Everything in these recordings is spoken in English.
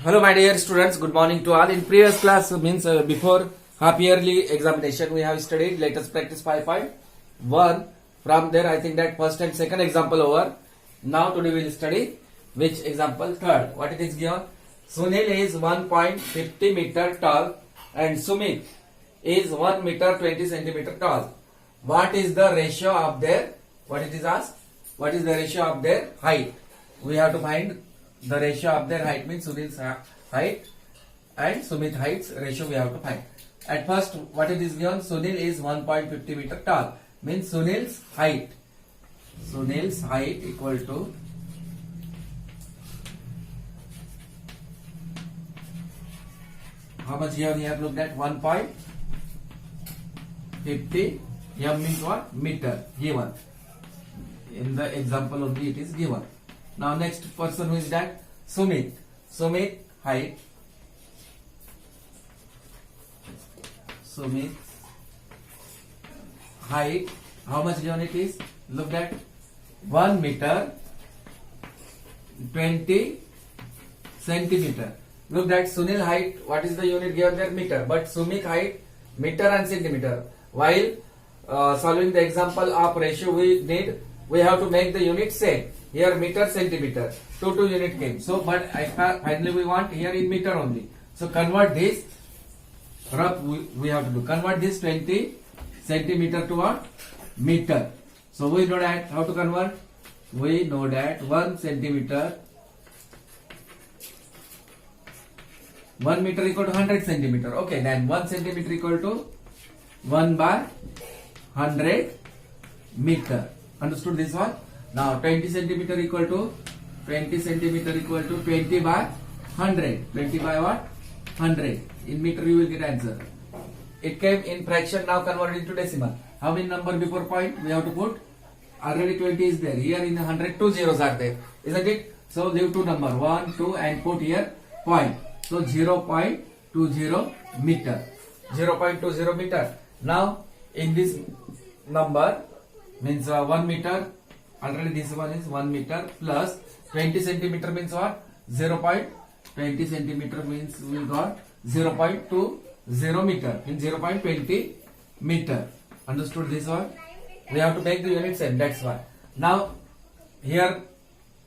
Hello my dear students, good morning to all. In previous class means before half yearly examination we have studied let us practice 5.1. From there I think that first and second example over. Now today we will study which example third. What it is given? Sunil is 1.50 meter tall and Sumit is 1 meter 20 centimeter tall. What is the ratio of their, what it is asked? What is the ratio of their height? We have to find the ratio of their height, means Sunil's height and Sumit height's ratio we have to find. At first, what it is given? Sunil is 1.50 meter tall, means Sunil's height. Sunil's height equal to how much given here? Look at 1.50 m means what? Meter given. In the example only it is given. Now next person who is that? Sumit. Sumit height. Sumit height. How much given it is? Look at 1 meter 20 centimeter. Look at Sunil height. What is the unit given there? Meter. But Sumit height meter and centimeter. While solving the example of ratio we have to make the unit same. Here meter centimeter, two unit came. So but finally we want here in meter only. So convert this, we have to do, convert this 20 centimeter to what? Meter. So we know that how to convert? We know that 1 centimeter, 1 meter equal to 100 centimeter. Okay, then 1 centimeter equal to 1 by 100 meter. Understood this one? Now 20 centimeter equal to 20 by 100. 20 by what? 100. In meter you will get answer. It came in fraction, now converted into decimal. How many number before point? We have to put, already 20 is there. Here in 100 two zeros are there. Isn't it? So leave two number 1, 2 and put here point. So 0.20 meter. 0.20 meter. Now in this number means 1 meter. Already this one is 1 meter plus 20 centimeter means what? 0.20 centimeter means we got 0.20 meter means 0.20 meter. Understood this one? We have to make the unit same, that's why. Now here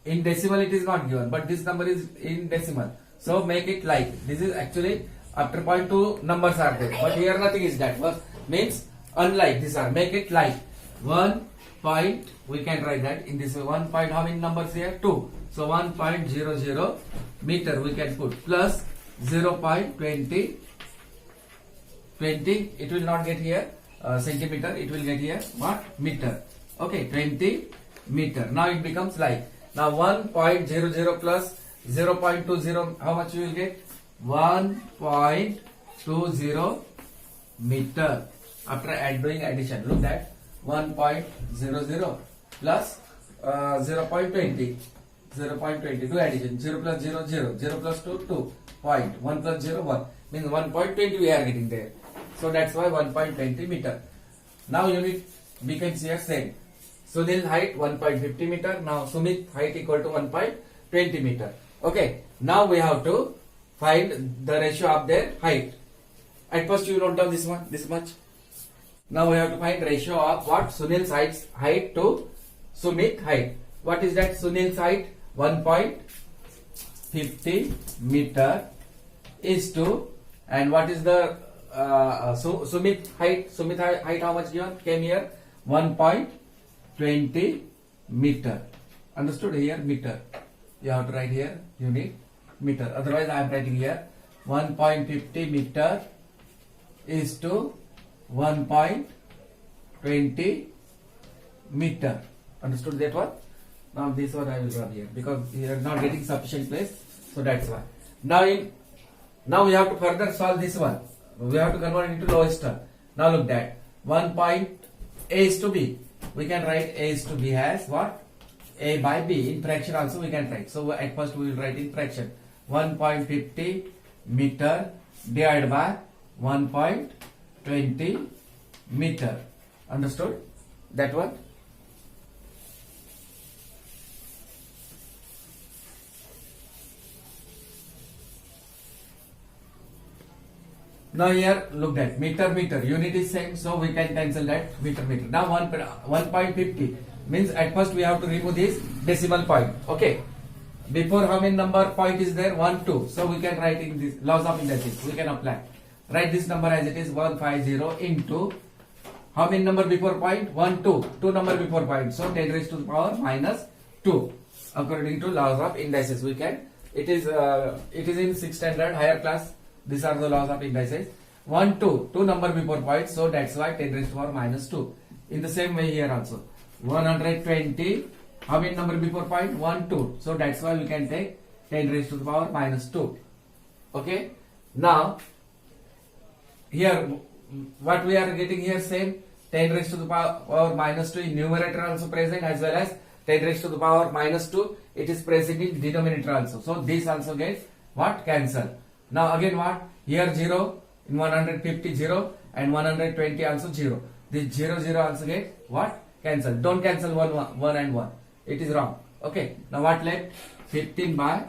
in decimal it is not given, but this number is in decimal. So make it like, this is actually after point two numbers are there, but here nothing is that. Means unlike these are, make it like 1 point, we can write that in this way. 1 point, how many numbers here? 2. So 1.00 meter we can put plus 0.20, it will not get here centimeter, it will get here what? Meter. Okay, 20 meter. Now it becomes like, now 1.00 plus 0.20, how much you will get? 1.20 meter. After doing addition, look at 1.00 plus 0.20, do addition, 0 plus 0, 0, 0 plus 2, 2, point, 1 plus 0, 1, means 1.20 we are getting there. So that's why 1.20 meter. Now unit becomes here same. Sunil height 1.50 meter, now Sumit height equal to 1.20 meter. Okay, now we have to find the ratio of their height. At first you note down this one, this much. Now we have to find ratio of what? Sunil's height to Sumit height. What is that? Sunil's height 1.50 meter is to, and what is the Sumit height? Sumit height how much given? Came here 1.20 meter. Understood? Here meter. You have to write here unit meter. Otherwise I am writing here 1.50 meter is to 1.20 meter. Understood that one? Now this one I will run here because we are not getting sufficient place, so that's why. Now we have to further solve this one. We have to convert it into lowest term. Now look that 1 point A is to B. We can write A is to B as what? A by B. In fraction also we can write. So at first we will write in fraction. 1.50 meter divided by 1.20 meter. Understood that one? Now here, look at meter, unit is same, so we can cancel that meter. Now 1.50 means at first we have to remove this decimal point. Okay. Before how many number point is there? 1, 2. So we can write in this laws of indices. We can apply. Write this number as it is 150 into how many number before point? 1, 2. 2 number before point. So 10 raised to the power minus 2. According to laws of indices, we can. It is in 6th standard higher class. These are the laws of indices. 1, 2. 2 number before point. So that's why 10 raised to the power minus 2. In the same way here also. 120. How many number before point? 1, 2. So that's why we can take 10 raised to the power minus 2. Okay. Now, here, what we are getting here same. 10 raised to the power minus 2 in numerator also present, as well as 10 raised to the power minus 2. It is present in denominator also. So this also gets what? Cancel. Now again what? Here 0, in 150 0, and 120 also 0. This 0 0 also get what? Cancel. Don't cancel 1 and 1. It is wrong. Okay. Now what left? 15 by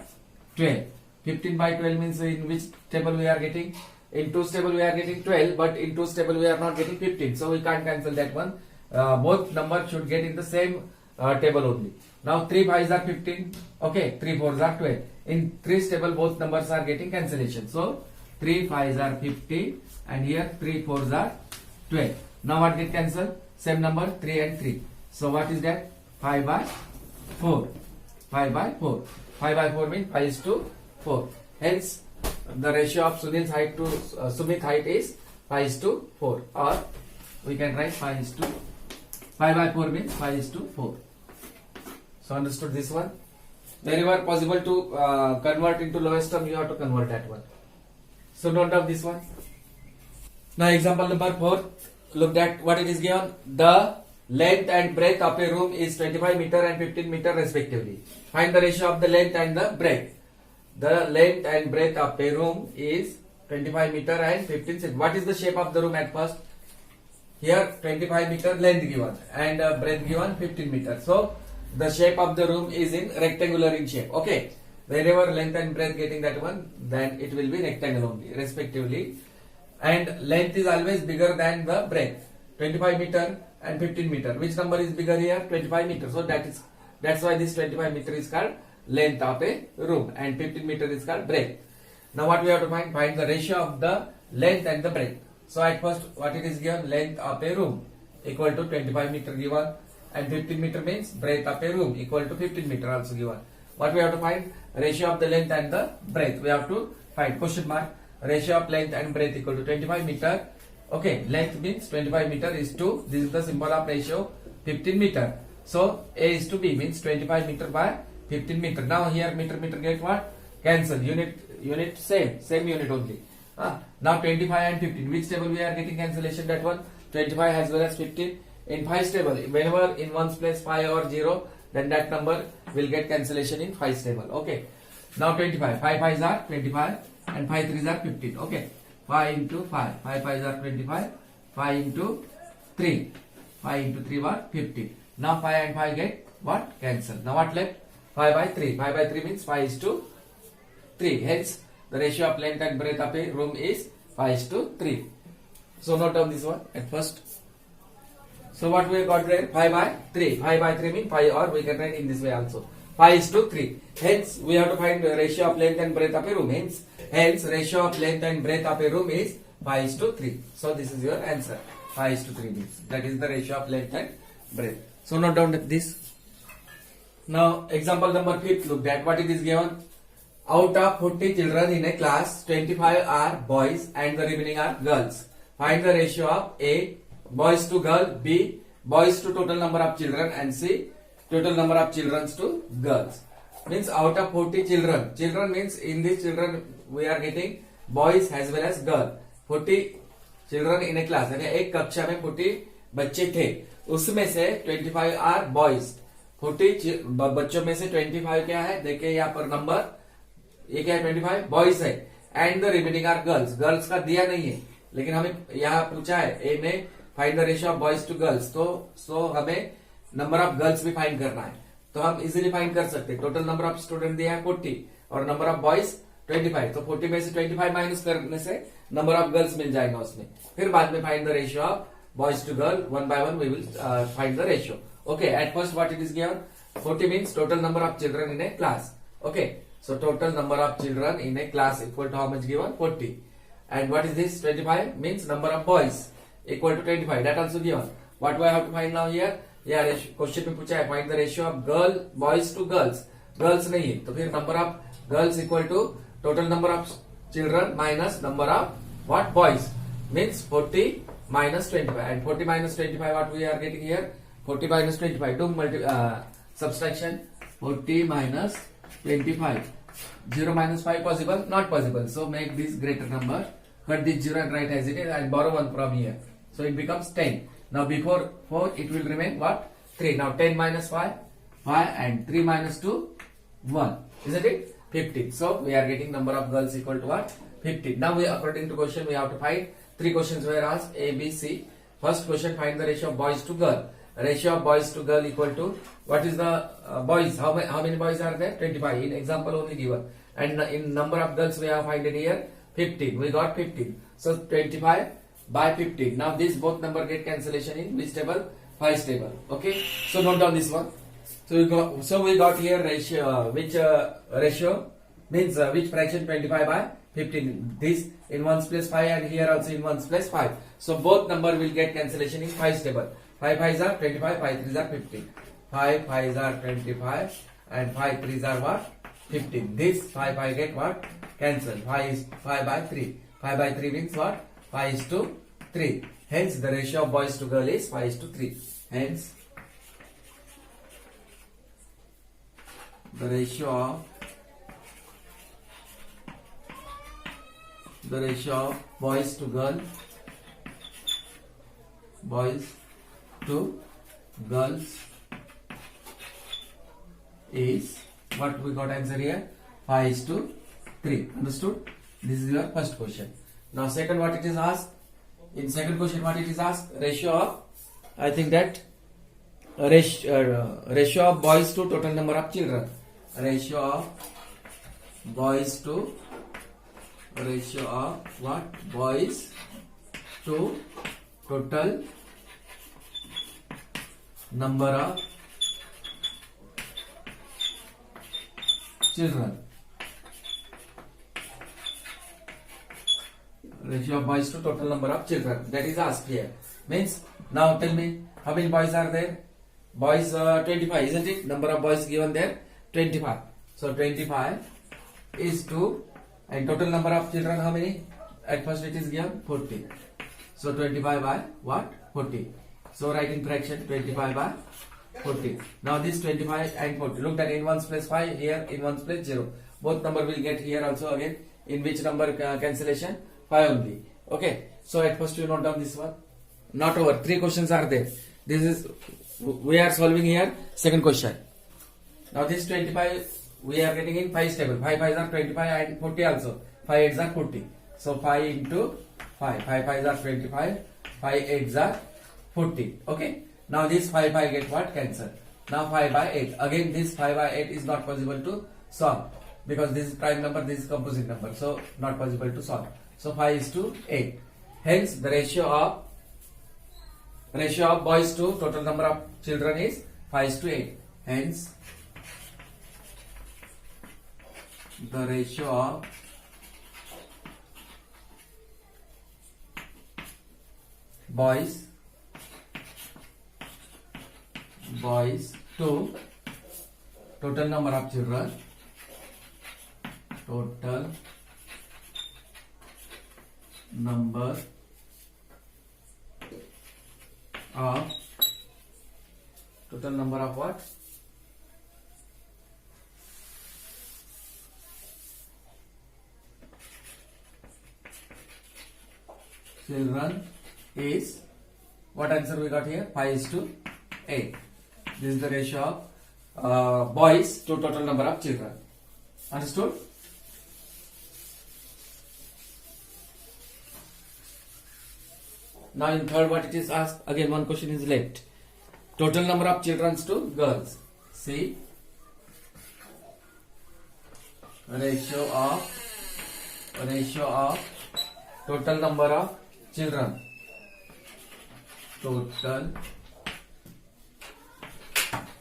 12. 15 by 12 means in which table we are getting? In 2's table we are getting 12, but in 2's table we are not getting 15. So we can't cancel that one. Both numbers should get in the same table only. Now 3 5s are 15. Okay. 3 4s are 12. In 3's table both numbers are getting cancellation. So 3 5s are 15 and here 3 4s are 12. Now what get cancelled? Same number 3 and 3. So what is that? 5 by 4. 5 by 4. 5 by 4 means 5 is to 4. Hence the ratio of Sunil's height to Sumit's height is 5 is to 4. Or we can write 5 is to 5 by 4 means 5 is to 4. So understood this one? Wherever possible to convert into lowest term, you have to convert that one. So note down this one. Now example number 4. Look at what it is given. The length and breadth of a room is 25 meter and 15 meter respectively. Find the ratio of the length and the breadth. The length and breadth of a room is 25 meter and 15 cm. What is the shape of the room at first? Here 25 meter length given and breadth given 15 meter. So the shape of the room is in rectangular in shape. Okay. Wherever length and breadth getting that one, then it will be rectangle only respectively. And length is always bigger than the breadth. 25 meter and 15 meter. Which number is bigger here? 25 meter. So that's why this 25 meter is called length of a room and 15 meter is called breadth. Now what we have to find? Find the ratio of the length and the breadth. So at first what it is given? Length of a room equal to 25 meter given and 15 meter means breadth of a room equal to 15 meter also given. What we have to find? Ratio of the length and the breadth. We have to find question mark. Ratio of length and breadth equal to 25 meter. Okay, length means 25 meter is to, this is the symbol of ratio 15 meter. So A is to B means 25 meter by 15 meter. Now here meter get what? Cancel. Unit same unit only. Now 25 and 15. Which table we are getting cancellation? That one 25 as well as 15. In 5's table, whenever in one's place 5 or 0, then that number will get cancellation in 5's table. Okay. Now 25. 5 5s are 25 and 5 3s are 15. Okay. 5 into 5. 5 5s are 25. 5 into 3. 5 into 3 was 15. Now 5 and 5 get what? Cancel. Now what left? 5 by 3. 5 by 3 means 5 is to 3. Hence the ratio of length and breadth of a room is 5 is to 3. So note down this one at first. So what we got there? 5 by 3. 5 by 3 means 5, or we can write in this way also. 5 is to 3. Hence we have to find the ratio of length and breadth of a room. Hence ratio of length and breadth of a room is 5 is to 3. So this is your answer. 5 is to 3 means that is the ratio of length and breadth. So note down this. Now example number 5. Look at what it is given. Out of 40 children in a class, 25 are boys and the remaining are girls. Find the ratio of A, boys to girl, B, boys to total number of children, and C, total number of children to girls. Means out of 40 children. Children means in these children we are getting boys as well as girl. 40 children in a class. यानी एक कक्षा में 40 बच्चे थे. उसमें से 25 are boys. 40 बच्चों में से 25 क्या है? देखिए यहाँ पर नंबर ये क्या है? 25 बॉयज है and the remaining are girls. Girls का दिया नहीं है लेकिन हमें यहाँ पूछा है ए में find the ratio of boys to girls. तो सो हमें नंबर ऑफ गर्ल्स भी फाइंड करना है. तो हम इजीली फाइंड कर सकते हैं. टोटल नंबर ऑफ स्टूडेंट दिया है 40 और नंबर ऑफ बॉयज 25, तो 40 में से 25 माइनस करने से नंबर ऑफ गर्ल्स मिल जाएगा उसमें. फिर बाद में find the ratio of boys to girl, one by one we will find the ratio. Okay, at first what it is given? 40 means total number of children in a class. Okay, so total number of children in a class equal to how much given? 40. And what is this? 25 means number of boys equal to 25. That also given. What do I have to find now here? Yeah, question में पूछा है find the ratio of boys to girls. Girls नहीं है, तो फिर number of girls equal to total number of children minus number of what? Boys. Means 40 minus 25. And 40 minus 25 what we are getting here? 40 minus 25. Do subtraction. 40 minus 25. 0 minus 5 possible? Not possible. So make this greater number. Cut this 0 and write as it is and borrow 1 from here. So it becomes 10. Now before 4 it will remain what? 3. Now 10 minus 5. 5 and 3 minus 2. 1. Isn't it? 15. So we are getting number of girls equal to what? 15. Now according to question we have to find 3 questions were asked A, B, C. First question, find the ratio of boys to girl. Ratio of boys to girl equal to what is the boys? How many boys are there? 25. In example only given. And in number of girls we have find it here 15. We got 15. So 25 by 15. Now this both number get cancellation in which table? 5 table. Okay. So note down this one. So we got here ratio. Which ratio means which fraction? 25 by 15. This in ones place 5 and here also in ones place 5. So both number will get cancellation in 5 table. 5 5s are 25, 5 3s are 15. 5 5s are 25 and 5 3s are what? 15. This 5 5 get what? Cancel. 5 is 5 by 3. 5 by 3 means what? 5 is to 3. Hence the ratio of boys to girl is 5 is to 3. Hence the ratio of boys to girls is what we got answer here? 5 is to 3. Understood? This is your first question. Now second what it is asked? In second question what it is asked? Ratio of, I think that ratio of boys to total number of children. Ratio of boys to what? Boys to total number of children. Ratio of boys to total number of children. That is asked here. Means now tell me how many boys are there? Boys 25, isn't it? Number of boys given there 25. So 25 is to, and total number of children how many? At first it is given 40. So 25 by what? 40. So write in fraction 25 by 40. Now this 25 and 40. Look that in ones place 5, here in ones place 0. Both number will get here also again. In which number cancellation? 5 only. Okay. So at first you note down this one. Not over. 3 questions are there. This is, we are solving here second question. Now this 25 we are getting in 5 table. 5 5s are 25 and 40 also. 5 8s are 40. So 5 into 5. 5 5s are 25. 5 8s are 40. Okay. Now this 5 5 get what? Cancel. Now 5 by 8. Again this 5 by 8 is not possible to solve. Because this is prime number, this is composite number. So not possible to solve. So 5 is to 8. Hence the ratio of boys to total number of children is 5 is to 8. Hence the ratio of boys to total number of children, total number of what? Children is, what answer we got here? 5 is to 8. This is the ratio of boys to total number of children. Understood? Now in third what it is asked? Again one question is left. Total number of children to girls. See, ratio of ratio of total number of children. Total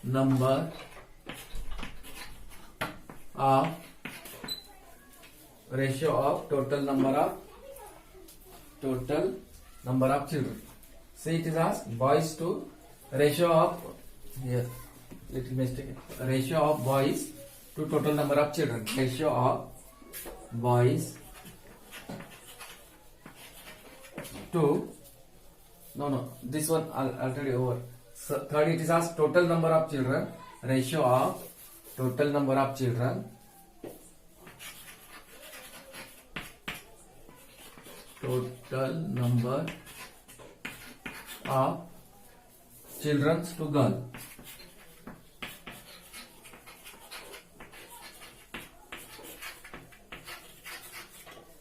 number of ratio of total number of children. See, it is asked boys to ratio of here little mistake ratio of boys to total number of children. Ratio of boys to this one already over. So third, it is asked total number of children. Ratio of total number of children total number of children to girl.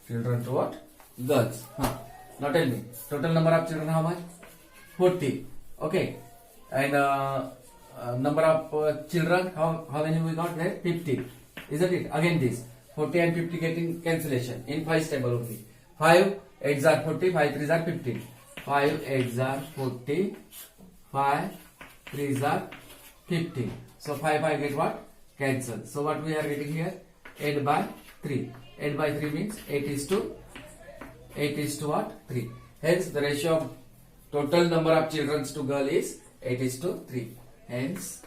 Children to what? Girls. Now tell me, total number of children how much? 40. Okay. And number of children, how many we got there? 50. Isn't it? Again this. 40 and 50 getting cancellation in 5 table only. 5 8s are 40, 5 3s are 50. 5 8s are 40, 5 3s are 50. So 5 get what? Cancel. So what we are getting here? 8 by 3. 8 by 3 means 8 is to what? 3. Hence the ratio of total number of children to girl is 8 is to 3. Hence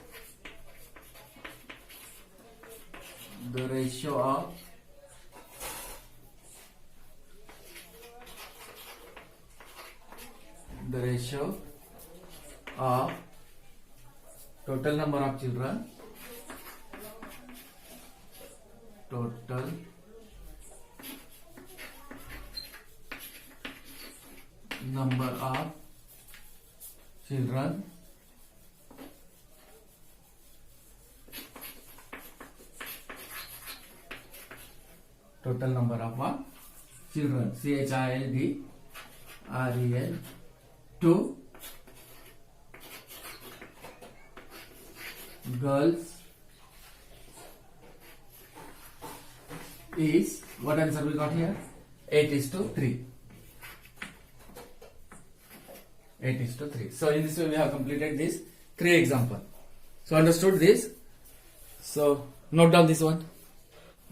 the ratio of total number of children total number of children total number of what? Children. CHILDREN to girls is what answer we got here? 8 is to 3. 8 is to 3. So in this way we have completed this 3 example. So understood this? So note down this one.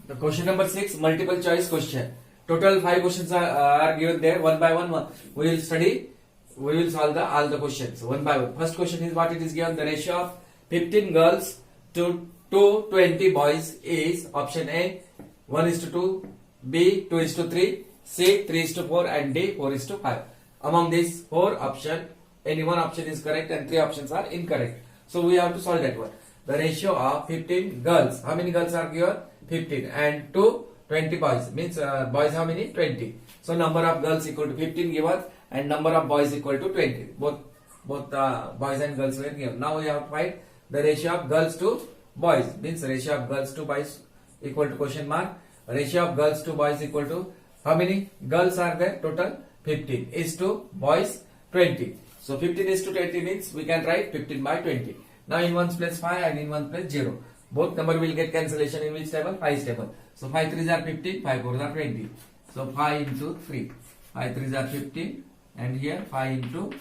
The question number 6, multiple choice question. Total 5 questions are given there, one by one. We will study. We will solve all the questions one by one. First question is what it is given. The ratio of 15 girls to 20 boys is option A 1 is to 2, B 2 is to 3, C 3 is to 4 and D 4 is to 5. Among these 4 options, any one option is correct and 3 options are incorrect. So we have to solve that one. The ratio of 15 girls. How many girls are given? 15 and to 20 boys. Means boys how many? 20. So number of girls equal to 15 given and number of boys equal to 20. Both boys and girls were given. Now we have to find the ratio of girls to boys. Means ratio of girls to boys equal to question mark. Ratio of girls to boys equal to how many girls are there? Total 15 is to boys 20. So 15 is to 20 means we can write 15 by 20. Now in one's place 5 and in one's place 0. Both number will get cancellation in which table? 5's table. So 5 3s are 15, 5 4s are 20. So 5 into 3. 5 3s are 15 and here 5 into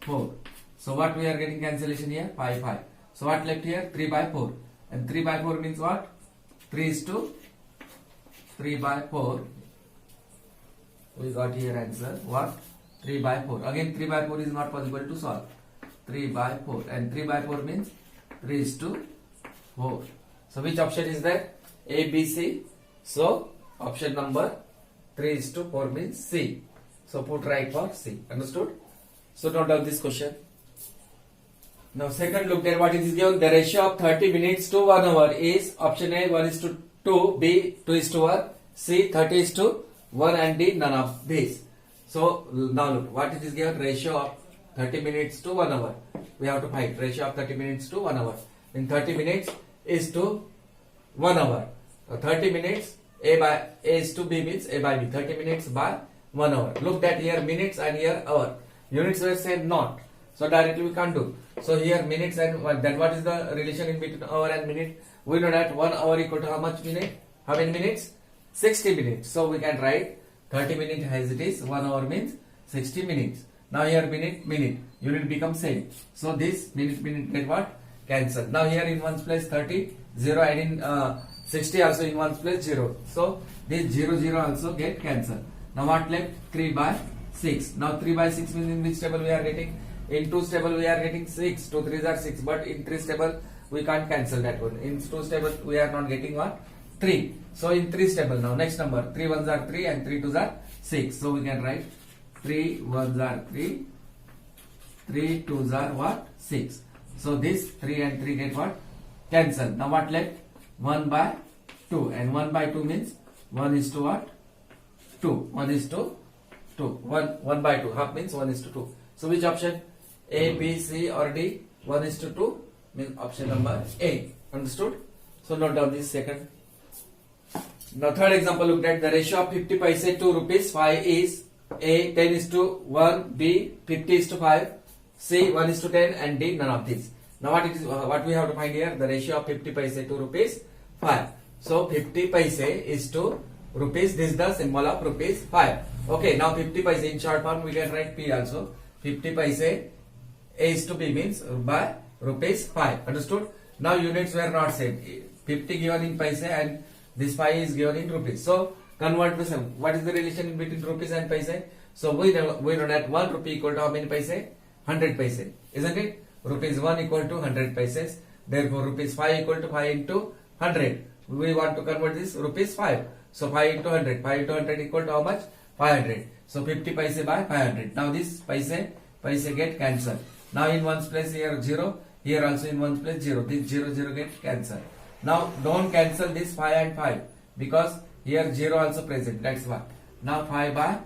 4. So what we are getting cancellation here? 5 5. So what left here? 3 by 4. And 3 by 4 means what? 3 is to 3 by 4. We got here answer. What? 3 by 4. Again 3 by 4 is not possible to solve. 3 by 4. And 3 by 4 means 3 is to 4. So which option is that? A, B, C. So option number 3 is to 4 means C. So put right for C. Understood? So note down this question. Now second look there what it is given. The ratio of 30 minutes to 1 hour is option A 1 is to 2, B 2 is to 1, C 30 is to 1 and D none of these. So now look what it is given. Ratio of 30 minutes to 1 hour. We have to find ratio of 30 minutes to 1 hour. In 30 minutes is to 1 hour. So 30 minutes A is to B means A by B. 30 minutes by 1 hour. Look that here minutes and here hour. Units were same not. So directly we can't do. So here minutes and then what is the relation in between hour and minute? We know that 1 hour equal to how much minute? How many minutes? 60 minutes. So we can write 30 minutes as it is. 1 hour means 60 minutes. Now here minute, unit becomes same. So this minute get what? Cancel. Now here in ones place 30, 0 and in 60 also in ones place 0. So this 0 also get cancelled. Now what left? 3 by 6. Now 3 by 6 means in which table we are getting? In 2's table we are getting 6. 2 3s are 6, but in 3's table we can't cancel that one. In 2's table we are not getting what? 3. So in 3's table now next number 3 1s are 3 and 3 2s are 6. So we can write 3 1s are 3, 3 2s are what? 6. So this 3 and 3 get what? Cancel. Now what left? 1 by 2, and 1 by 2 means 1 is to what? 2. 1 is to 2. 1 by 2. Half means 1 is to 2. So which option? A, B, C or D? 1 is to 2 means option number A. Understood? So note down this second. Now third example looked at. The ratio of 50 paise to rupees 5 is A 10 is to 1, B 50 is to 5, C 1 is to 10 and D none of these. Now what we have to find here? The ratio of 50 paise to rupees 5. So 50 paise is to rupees. This is the symbol of rupees 5. Okay, now 50 paise in short form we can write P also. 50 paise A is to B means by rupees 5. Understood? Now units were not same. 50 given in paise and this 5 is given in rupees. So convert this. What is the relation in between rupees and paise? So we know that 1 rupee equal to how many paise? 100 paise. Isn't it? Rupees 1 equal to 100 paises. Therefore rupees 5 equal to 5 into 100. We want to convert this rupees 5. So 5 into 100. 5 into 100 equal to how much? 500. So 50 paise by 500. Now this paise get cancelled. Now in ones place here 0. Here also in ones place 0. This 0 get cancelled. Now don't cancel this 5 and 5 because here 0 also present. That's why. Now 5 by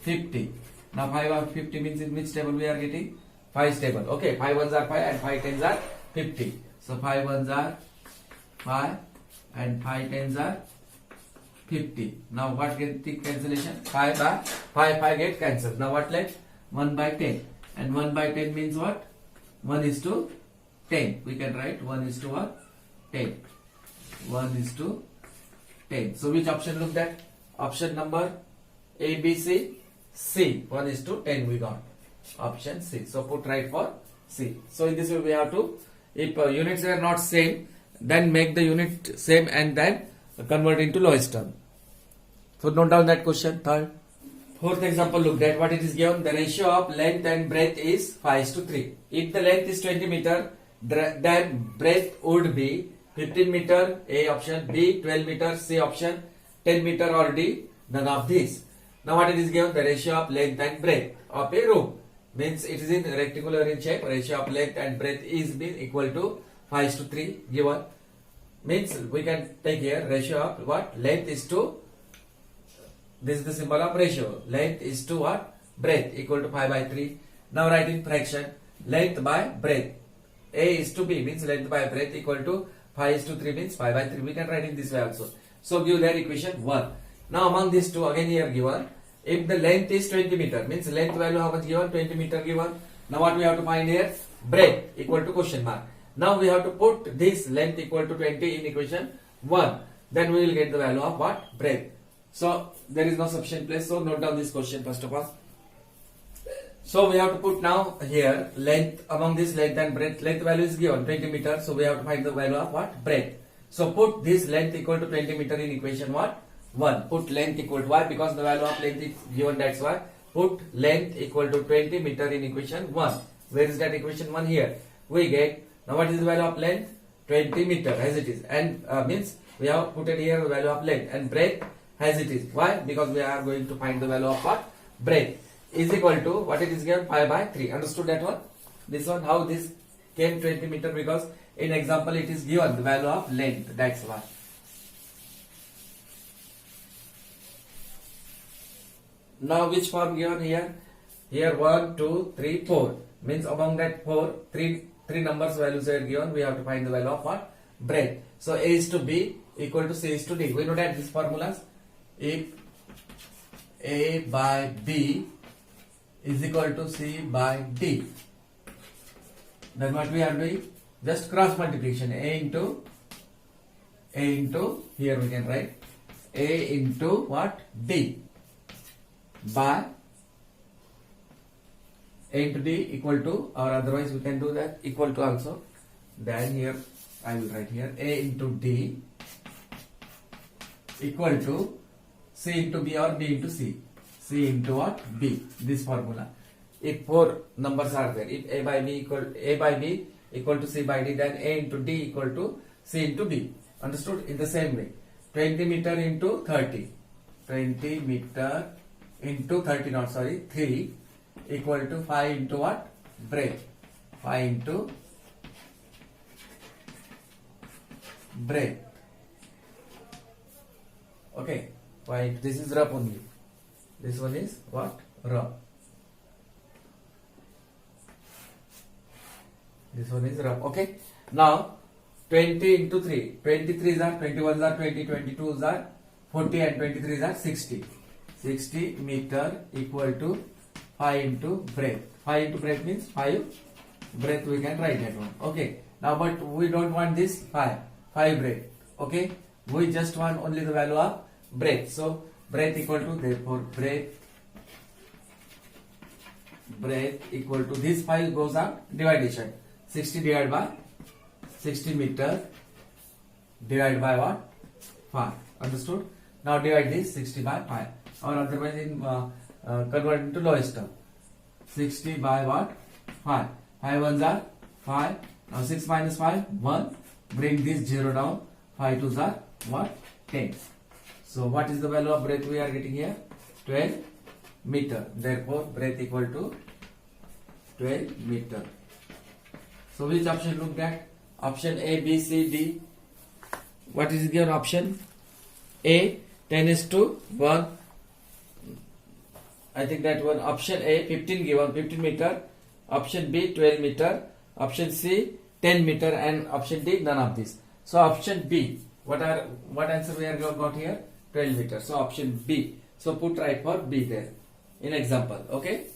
50. Now 5 by 50 means in which table we are getting? 5's table. Okay, 5 1s are 5 and 5 10s are 50. So 5 1s are 5 and 5 10s are 50. Now what get the cancellation? 5 by 5 get cancelled. Now what left? 1 by 10. And 1 by 10 means what? 1 is to 10. We can write 1 is to what? 10. 1 is to 10. So which option looked at? Option number A, B, C, C. 1 is to 10 we got. Option C. So put right for C. So in this way we have to, if units are not same, then make the unit same and then convert into lowest term. So note down that question. Third. Fourth example looked at. What it is given? The ratio of length and breadth is 5:3. If the length is 20 meter, then breadth would be 15 meter, A option, B 12 meter, C option, 10 meter or D, none of these. Now what it is given? The ratio of length and breadth of a room. Means it is in rectangular in shape. Ratio of length and breadth is being equal to 5:3 given. Means we can take here ratio of what? Length is to, this is the symbol of ratio. Length is to what? Breadth equal to 5/3. Now write in fraction. Length by breadth. A is to B means length by breadth equal to 5:3 means 5/3. We can write in this way also. So give their equation 1. Now among these two again here given. If the length is 20 meter means length value how much given? 20 meter given. Now what we have to find here? Breadth equal to question mark. Now we have to put this length equal to 20 in equation 1. Then we will get the value of what? Breadth. So there is no sufficient place. So note down this question first of all. So we have to put now here length, among this length and breadth. Length value is given 20 meter. So we have to find the value of what? Breadth. So put this length equal to 20 meter in equation what? 1. Put length equal to, why? Because the value of length is given, that's why. Put length equal to 20 meter in equation 1. Where is that equation 1? Here. We get, now what is the value of length? 20 meter as it is. And means we have put it here the value of length and breadth as it is. Why? Because we are going to find the value of what? Breadth is equal to, what it is given? 5/3. Understood that one? This one, how this came 20 meter? Because in example it is given the value of length. That's why. Now which form given here? Here 1, 2, 3, 4. Means among that 4, 3 numbers values are given. We have to find the value of what? Breadth. So A is to B equal to C is to D. We know that these formulas. If A by B is equal to C by D, then what we are doing? Just cross multiplication. A into, here we can write A into what? D by A into D equal to, or otherwise we can do that equal to also. Then here I will write here A into D equal to C into B or B into C. C into what? B. This formula. If four numbers are there, if A by B equal to C by D, then A into D equal to C into B. Understood? In the same way, 20 meter into 30. 20 meter into 30, not sorry, 3 equal to 5 into what? Breadth. 5 into breadth. Okay, 5. This is rough only. This one is what? Rough. This one is rough. Okay. Now 20 into 3. 23s are 21s are 20, 22s are 40 and 23s are 60. 60 meter equal to 5 into breadth. 5 into breadth means 5 breadth, we can write that one. Okay. Now but we don't want this 5 breadth. Okay. We just want only the value of breadth. So breadth equal to, therefore breadth equal to, this 5 goes on dividation. 60 divided by 60 meter divided by what? 5. Understood? Now divide this 60 by 5, or otherwise in convert into lowest term. 60 by what? 5. 5 ones are 5. Now 6 minus 5, 1. Bring this 0 down. 5 twos are what? 10. So what is the value of breadth we are getting here? 12 meter. Therefore breadth equal to 12 meter. So which option looked at? Option A, B, C, D. What is given option? A, 10:1. I think that one. Option A, 15 given, 15 meter. Option B, 12 meter. Option C, 10 meter, and option D, none of this. So option B, what answer we are got here? 12 meter. So option B. So put right for B there in example. Okay.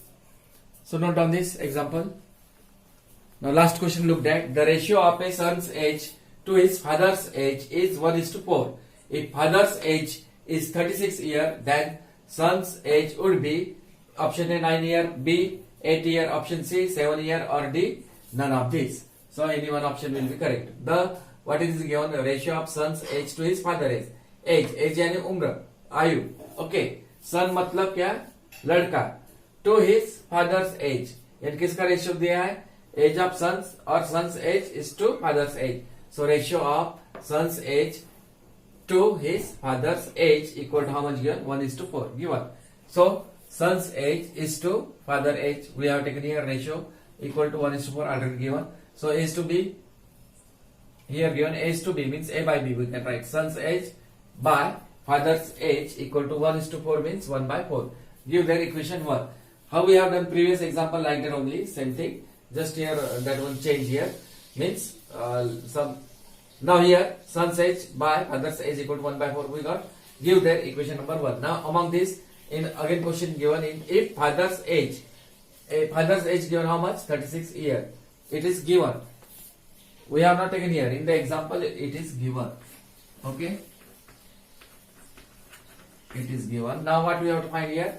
So note down this example. Now last question looked at. The ratio of a son's age to his father's age is 1:4. If father's age is 36 years, then son's age would be option A 9 year, B 8 year, option C 7 year, or D none of these. So any one option will be correct. The what is given? The ratio of son's age to his father's age. age यानी उम्र, आयु. Okay. son मतलब क्या? लड़का. To his father's age. यानी किसका ratio दिया है? Age of sons or son's age is to father's age. So ratio of son's age to his father's age equal to how much given? 1:4 given. So son's age is to father age. We have taken here ratio equal to 1:4 already given. So A is to B. Here given A is to B means A by B. We can write son's age by father's age equal to 1:4 means 1/4. Give their equation 1. How we have done previous example like that only, same thing. Just here that one change here means some. Now here son's age by father's age equal to 1/4 we got. Give their equation number 1. Now among this, in again question given in if father's age given how much? 36 year. It is given. We have not taken here. In the example it is given. Okay. It is given. Now what we have to find here?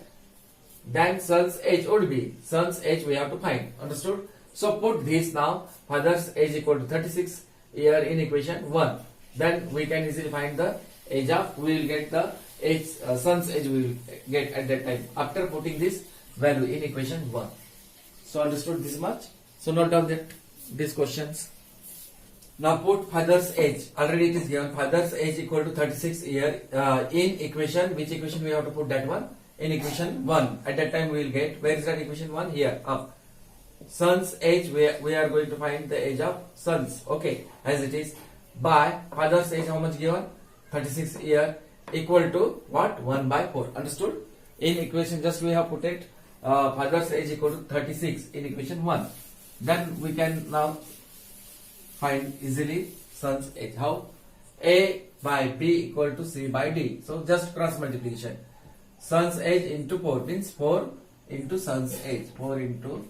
Then son's age would be. Son's age we have to find. Understood? So put this now. Father's age equal to 36 year in equation 1. Then we can easily find the age of. We will get the age. Son's age we will get at that time after putting this value in equation 1. So understood this much. So note down that these questions. Now put father's age. Already it is given. Father's age equal to 36 year in equation. Which equation we have to put that one? In equation 1. At that time we will get. Where is that equation 1? Here up. Son's age we are going to find the age of sons. Okay. As it is by father's age how much given? 36 year equal to what? 1/4. Understood? In equation just we have put it. Father's age equal to 36 in equation 1. Then we can now find easily son's age. How? A by B equal to C by D. So just cross multiplication. Son's age into 4 means 4 into son's age. 4 into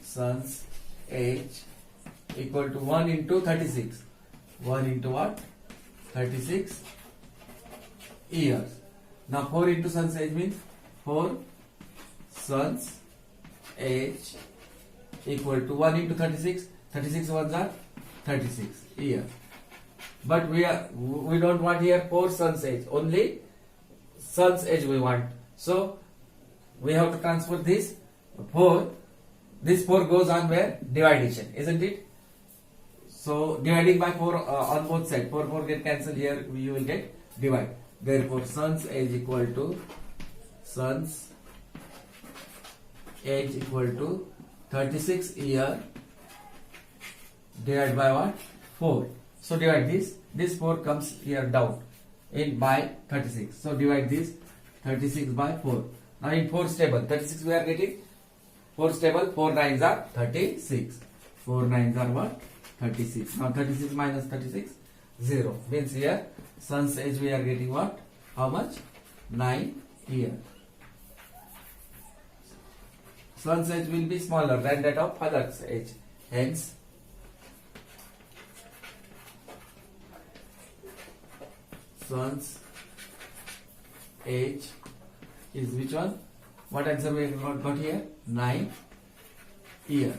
son's age equal to 1 into 36. 1 into what? 36 years. Now 4 into sun's age means 4 sun's age equal to 1 into 36. 36 ones are 36 years. But we don't want here 4 sun's age, only sun's age we want. So we have to transfer this 4. This 4 goes on where? Division, isn't it? So dividing by 4 on both sides. 4 get cancelled here. You will get divide. Therefore, sun's age equal to 36 year divided by what? 4. So divide this. This 4 comes here down in by 36. So divide this 36 by 4. Now in 4 stable, 36 we are getting 4 stable. 4 nines are 36. 4 nines are what? 36. Now 36 minus 36, 0. Means here sun's age we are getting what? How much? 9 years. Sun's age will be smaller than that of father's age. Hence, son's age is which one? What answer we got here? 9 year.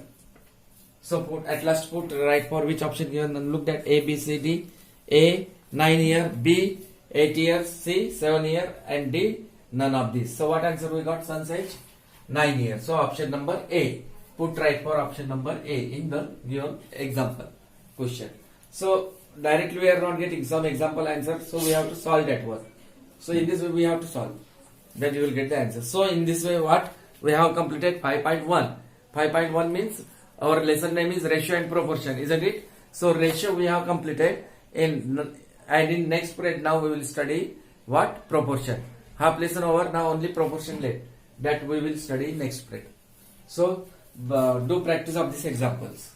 So put at last put right for which option given and looked at A, B, C, D. A 9 year, B 8 years, C 7 year, and D none of these. So what answer we got? Son's age 9 years. So option number A. Put right for option number A in the given example question. So directly we are not getting some example answer, so we have to solve that one. So in this way we have to solve, then you will get the answer. So in this way what we have completed 5.1. 5.1 means our lesson name is ratio and proportion, isn't it? So ratio we have completed and in next period now we will study what? Proportion. Half lesson over, now only proportion left, that we will study next period. So do practice of these examples.